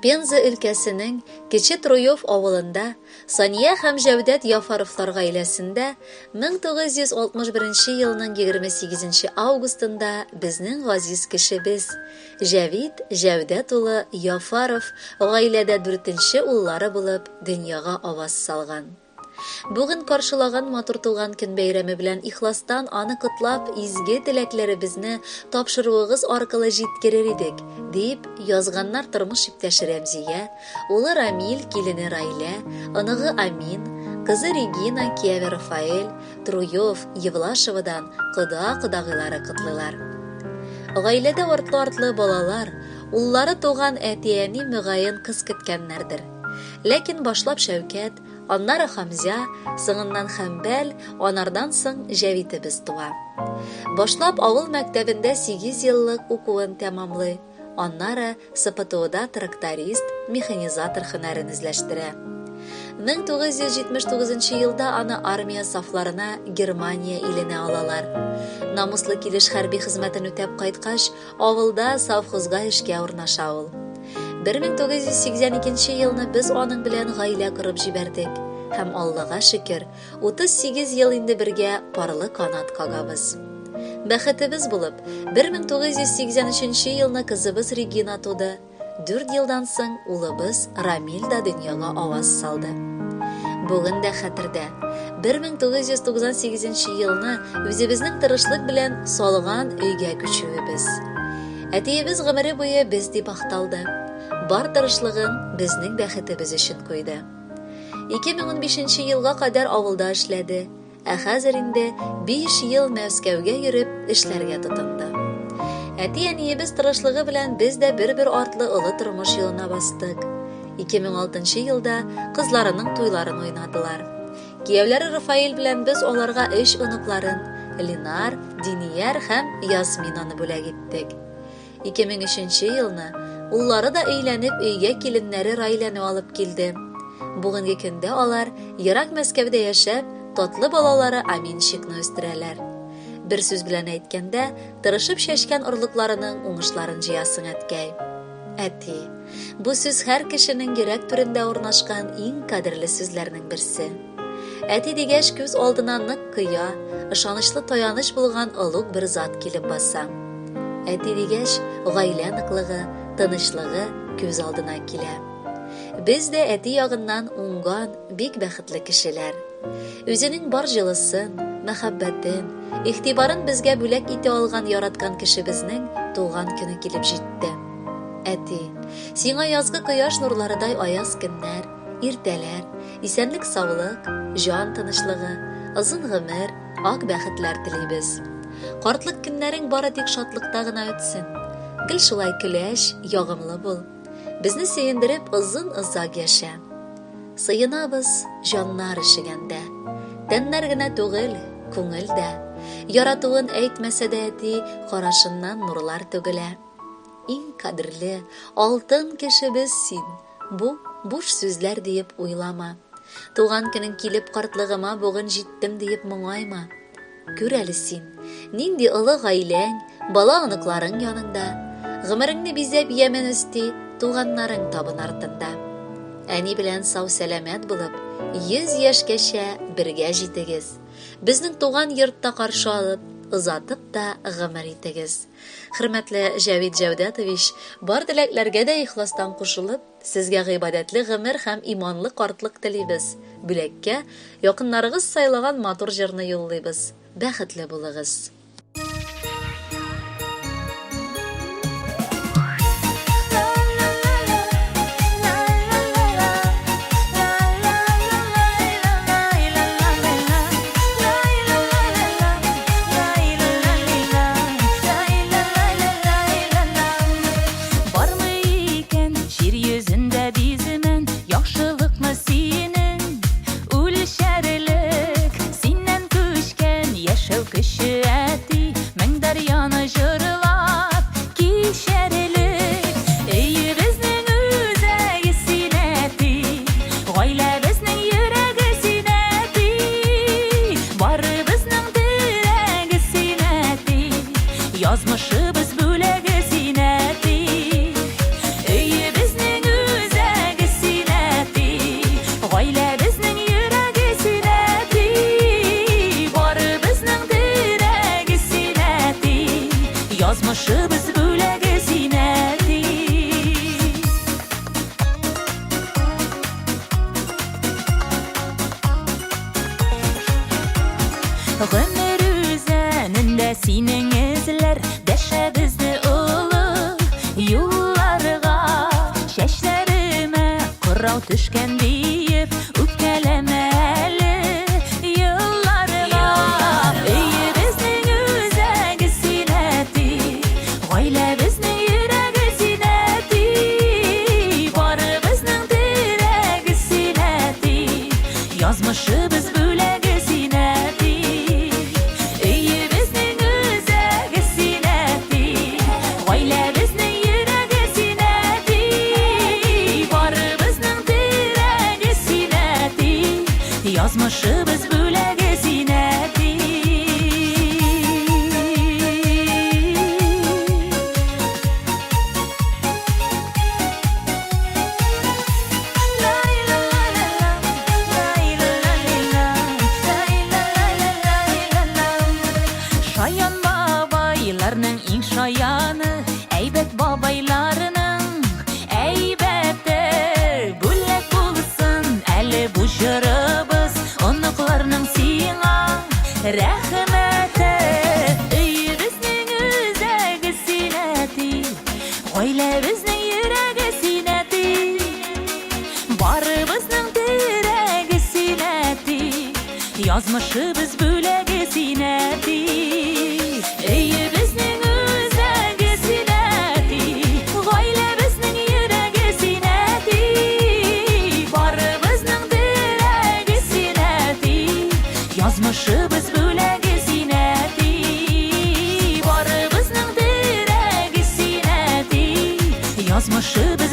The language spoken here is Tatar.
Пенза өлкәсенең Кече Труев авылында Сания һәм Җәүдәт Яфаровлар гаиләсендә 1961 елның 28 августында безнең газиз кешебез Җәвид Җәүдәт улы Яфаров гаиләдә 4нче уллары булып дөньяга аваз салган. Бүген каршылаган матур туган көн бәйрәме белән ихластан аны котлап, изге теләкләребезне тапшыруыгыз аркылы җиткерер идек, дип язганнар тормыш иптәше Рәмзия, улы Рамил, килене Райлә, оныгы Амин, кызы Регина, кияве Рафаэль, Труев, Евлашевадан кода-кодагыйлары котлыйлар. Гаиләдә артлы-артлы балалар, уллары туган әти-әни мөгаен кыз көткәннәрдер. Ләкин башлап Шәүкәт, аннары Хамза, соңыннан Хәмбәл, анардан соң Җәвитебез туа. Башлап авыл мәктәбендә 8 еллык укуын тәмамлый, аннары СПТОда тракторист, механизатор һөнәрен үзләштерә. 1979 елда аны армия сафларына Германия иленә алалар. Намуслы килеш хәрби хезмәтен үтәп кайткач, авылда совхозга эшкә урнаша ул. 1982 елны без аның белән гаилә корып җибәрдек һәм Аллага шөкер, 38 ел инде бергә парлы канат кагабыз. Бәхетебез булып, 1983 елны кызыбыз Регина туды. 4 елдан соң улыбыз Рамил да дөньяга аваз салды. Бүген дә хәтердә, 1998 елны үзебезнең тырышлык белән салган өйгә күчүебез. Әтиебез гомере буе без дип акталды. Бар тырышлыгын безнең бәхетебез өчен куйды. 2015 елга кадәр авылда эшләде, ә хәзер инде 5 ел Мәскәүгә йөреп эшләргә тотынды. Әти-әниебез тырышлыгы белән без дә бер-бер артлы олы тормыш юлына бастык. 2006 елда кызларының туйларын уйнадылар. Киявләре Рафаэль белән без аларга 3 оныкларын, Ленар, Динияр һәм Ясминаны бүләк иттек. 2003 елны уллары да өйләнеп өйгә киленнәре Райләне алып килде. Бүгенге көндә алар ерак Мәскәүдә яшәп, татлы балалары Аминчикны үстерәләр. Бер сүз белән әйткәндә, тырышып чәчкән орлыкларының уңышларын җыясың әткәй. Әти, бу сүз һәр кешенең йөрәк түрендә урнашкан иң кадерле сүзләрнең берсе. Әти дигәч күз алдына нык кыя, ышанычлы таяныч булган олуг бер зат килеп баса. Әти дигәч гаилә ныклыгы, тынычлыгы күз алдына килә. Без дә әти ягыннан уңган, бик бәхетле кешеләр. Үзенең бар җылысын, мәхәббәтен, игътибарын безгә бүләк итә алган яраткан кешебезнең туган көне килеп җитте. Әти, сиңа язгы кояш нурларыдай аяз көннәр, иртәләр, исәнлек саулык, җан тынычлыгы, озын гомер, ак бәхетләр телибез. Картлык көннәрең бары тик шатлыкта гына үтсен. Гел шулай көләч, ягымлы бул. Безне сөендереп озын-озак яшә. Сыенабыз җаннар ишегәндә. Тәннәр генә түгел, күңел дә. Яратуын әйтмәсә дә әти, карашыннан нурлар түгелә. Иң кадерле, алтын кешебез син. Бу буш сүзләр диеп уйлама. Туган көнең килеп картлыгыма бүген җиттем диеп моңайма. Күр әле син, нинди олы гаиләң, бала оныкларың янында. Гомереңне бизәп ямен үсти, туганнарың табын артында. Әни белән сау-сәламәт булып, 100 яшькәчә бергә җитегез. Безнең туган йортта каршы алып, озатып та гомер итегез. Хөрмәтле Җәвид Җәүдәтович, бар теләкләргә дә ихластан кушылып, сезгә гыйбадәтле гомер һәм иманлы картлык телибез. Бүләккә якыннарыгыз сайлаган матур җырны юллыйбыз. Бәхетле булыгыз. Yazmışыбыз бүләге зинәти, өйебезнең Язмышыбыз бүләге зиннәти. Гомер үзәнендә синең эзләр дәшәбезне олы юлларга. Чәчләремә кырау төшкән диеп үпкәләмә әле елларга. Өебезнең үзәге зиннәти, гаиләбезнең йөрәге зиннәти, барыбызның терәге зиннәти, язмышыбыз бүләге зиннәти. Өебезнең үзәге зиннәти, гаиләбезнең йөрәге зиннәти, барыбызның терәге зиннәти, язмышыбыз бүләге зиннәти. Шаян бабайларның иң шаяны, әйбәт бабайларының әйбәте. Бүләк булсын әле бу җырыбыз, оныкларның сиңа рәхмәте. Өебезнең үзәге зиннәти, гаиләбезнең йөрәге зиннәти, барыбызның терәге зиннәти, язмышыбыз бүләге зиннәти. Өебезнең үзәге зиннәти, гаиләбезнең йөрәге зиннәти, барыбызның терәге зиннәти, язмышыбыз бүләге зиннәти, барыбызның терәге зиннәти, язмышыбыз